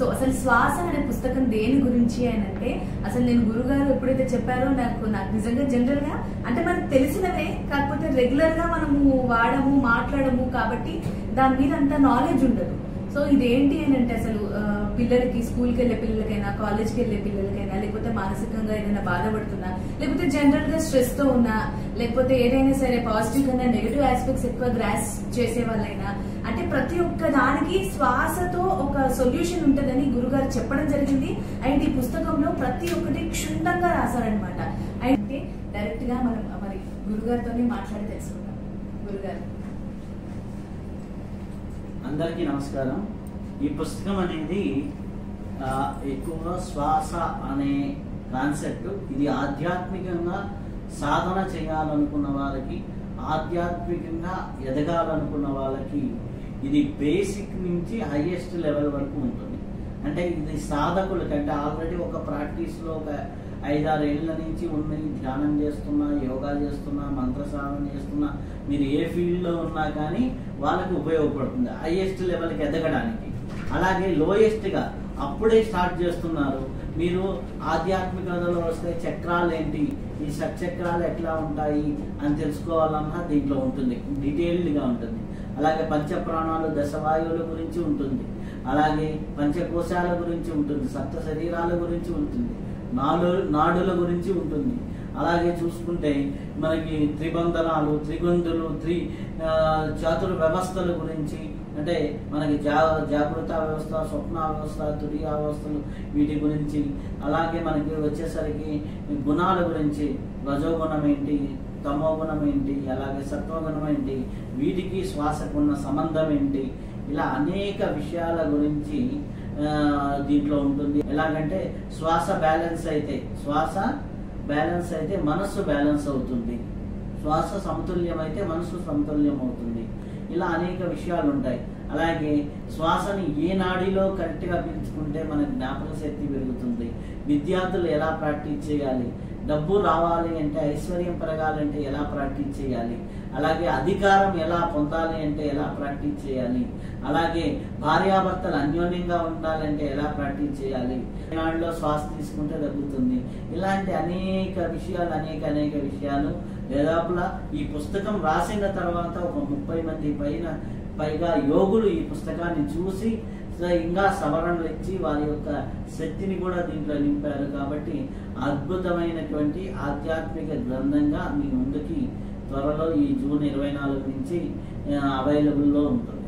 So అసలు శ్వాస అనే పుస్తకం దేని గురించి అని అంటే, అసలు నేను గురుగారు ఎప్పుడైతే చెప్పారో నాకు నిజంగా జనరల్ గా అంటే మనకు తెలిసినవే, కాకపోతే రెగ్యులర్ గా మనము వాడము మాట్లాడము కాబట్టి దాని మీద అంత నాలెడ్జ్ ఉండదు. సో ఇదేంటి అని అంటే అసలు పిల్లలకి, స్కూల్కి వెళ్ళే పిల్లలకైనా, కాలేజ్కి వెళ్ళే పిల్లలకైనా, లేకపోతే మానసికంగా ఏదైనా బాధపడుతున్నా, లేకపోతే జనరల్ గా స్ట్రెస్ తో ఉన్నా, లేకపోతే ఏదైనా సరే పాజిటివ్ కన్నా నెగటివ్ ఆస్పెక్ట్స్ ఎక్కువ గ్రాస్ చేసే వాళ్ళైనా, అంటే ప్రతి ఒక్క దానికి శ్వాసతో ఒక సొల్యూషన్ ఉంటుందని గురుగారు చెప్పడం జరిగింది. అండ్ ఈ పుస్తకంలో ప్రతి ఒక్కటి క్షుణ్ణంగా రాశారనమాట. అయితే డైరెక్ట్ గా మనం మరి గురుగారితోనే మాట్లాడి తెలుసుకుందాం. గురుగారు అందరికీ నమస్కారం. ఈ పుస్తకం అనేది ఎక్కువగా శ్వాస అనే కాన్సెప్ట్, ఇది ఆధ్యాత్మికంగా సాధన చేయాలనుకున్న వాళ్ళకి, ఆధ్యాత్మికంగా ఎదగాలనుకున్న వాళ్ళకి ఇది బేసిక్ నుంచి హైయెస్ట్ లెవెల్ వరకు ఉంటుంది. అంటే ఇది సాధకులకి, అంటే ఆల్రెడీ ఒక ప్రాక్టీస్లో ఒక 5-6 ఏళ్ల నుంచి ఉన్నాయి, ధ్యానం చేస్తున్నా, యోగా చేస్తున్నా, మంత్ర సాధన చేస్తున్నా, మీరు ఏ ఫీల్డ్లో ఉన్నా కానీ వాళ్ళకి ఉపయోగపడుతుంది హైయెస్ట్ లెవెల్కి ఎదగడానికి. అలాగే లోయెస్ట్గా అప్పుడే స్టార్ట్ చేస్తున్నారు, మీరు ఆధ్యాత్మికతలో వస్తే చక్రాలు ఏంటి, ఈ షట్చక్రాలు ఎట్లా ఉంటాయి అని తెలుసుకోవాలన్నా దీంట్లో ఉంటుంది, డీటెయిల్డ్గా ఉంటుంది. అలాగే పంచప్రాణాలు, దశవాయువుల గురించి ఉంటుంది, అలాగే పంచకోశాల గురించి ఉంటుంది, సప్త శరీరాల గురించి ఉంటుంది, నాడుల గురించి ఉంటుంది. అలాగే చూసుకుంటే మనకి త్రిబంధనాలు, త్రిగొంతులు, చాతుర్ వ్యవస్థల గురించి, అంటే మనకి జాగృత వ్యవస్థ, స్వప్న వ్యవస్థ, తురియ వ్యవస్థలు, వీటి గురించి. అలాగే మనకి వచ్చేసరికి గుణాల గురించి, రజోగుణం ఏంటి, తమోగుణం ఏంటి, అలాగే సత్వగుణం ఏంటి, వీటికి శ్వాసకున్న సంబంధం ఏంటి, ఇలా అనేక విషయాల గురించి దీంట్లో ఉంటుంది. ఎలాగంటే శ్వాస బ్యాలెన్స్ అయితే మనస్సు బ్యాలెన్స్ అవుతుంది, శ్వాస సమతుల్యం అయితే మనస్సు సమతుల్యం అవుతుంది. ఇలా అనేక విషయాలు ఉంటాయి. అలాగే శ్వాసని ఏ నాడిలో కరెక్ట్గా పీల్చుకుంటే మన జ్ఞాపక శక్తి పెరుగుతుంది, విద్యార్థులు ఎలా ప్రాక్టీస్ చేయాలి, డబ్బు రావాలి అంటే, ఐశ్వర్యం పెరగాలంటే ఎలా ప్రాక్టీస్ చేయాలి, అలాగే అధికారం ఎలా పొందాలి అంటే ఎలా ప్రాక్టీస్ చేయాలి, అలాగే భార్యాభర్తలు అన్యోన్యంగా ఉండాలంటే ఎలా ప్రాక్టీస్ చేయాలి, నాడులో శ్వాస తీసుకుంటే తగ్గుతుంది. ఇలాంటి అనేక విషయాలు దాదాపులా ఈ పుస్తకం రాసిన తర్వాత ఒక 30 మంది పైగా యోగులు ఈ పుస్తకాన్ని చూసి ఇంకా సవరణలు ఇచ్చి వారి యొక్క శక్తిని కూడా దీంట్లో నింపారు. కాబట్టి అద్భుతమైనటువంటి ఆధ్యాత్మిక గ్రంథంగా మీ ముందుకి త్వరలో ఈ జూన్ 24 నుంచి అవైలబుల్లో ఉంటుంది.